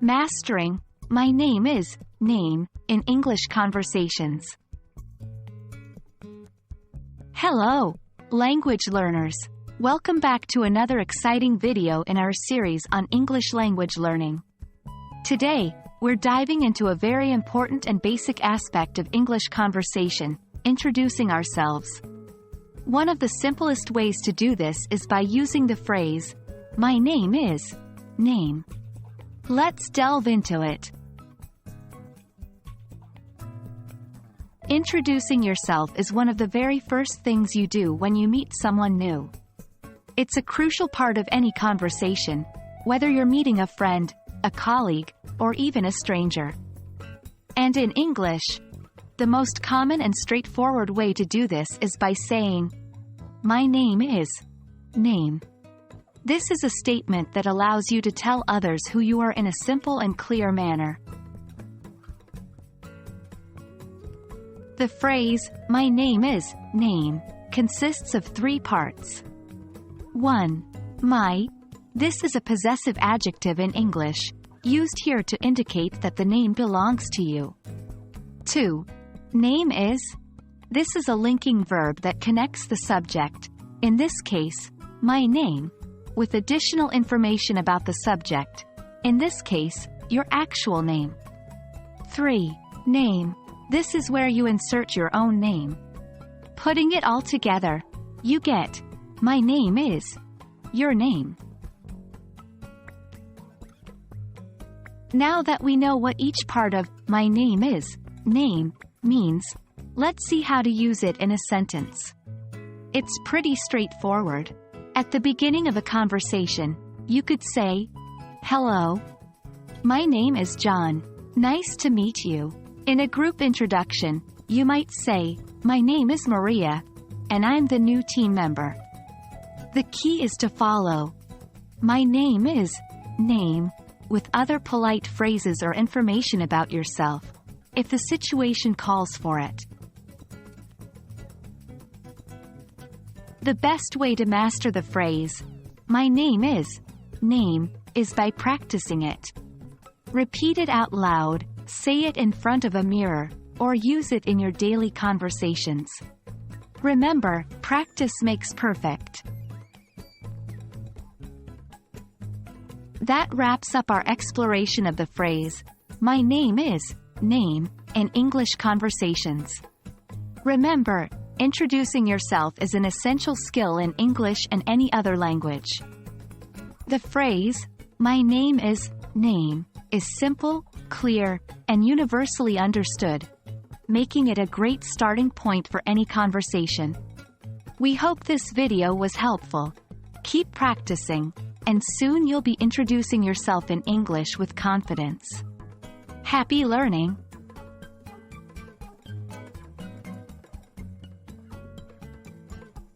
Mastering my name is name in English conversations. Hello, language learners. Welcome back to another exciting video in our series on English language learning. Today, we're diving into a very important and basic aspect of English conversation, introducing ourselves. One of the simplest ways to do this is by using the phrase, "My name is name." Let's delve into it. Introducing yourself is one of the very first things you do when you meet someone new. It's a crucial part of any conversation, whether you're meeting a friend, a colleague, or even a stranger. And in English, the most common and straightforward way to do this is by saying, "My name is name." This is a statement that allows you to tell others who you are in a simple and clear manner. The phrase, "My name is name," consists of three parts. 1. My. This is a possessive adjective in English, used here to indicate that the name belongs to you. 2. Name is. This is a linking verb that connects the subject, in this case, my name, with additional information about the subject, in this case, your actual name. 3. Name. This is where you insert your own name. Putting it all together, you get, "My name is your name." Now that we know what each part of "my name is name" means, let's see how to use it in a sentence. It's pretty straightforward. At the beginning of a conversation, you could say, "Hello. My name is John. Nice to meet you." In a group introduction, you might say, "My name is Maria, and I'm the new team member." The key is to follow "My name is name" with other polite phrases or information about yourself, if the situation calls for it. The best way to master the phrase, "My name is name," is by practicing it. Repeat it out loud, say it in front of a mirror, or use it in your daily conversations. Remember, practice makes perfect. That wraps up our exploration of the phrase, "My name is name," in English conversations. Remember, introducing yourself is an essential skill in English and any other language. The phrase, "My name is name," is simple, clear, and universally understood, making it a great starting point for any conversation. We hope this video was helpful. Keep practicing, and soon you'll be introducing yourself in English with confidence. Happy learning!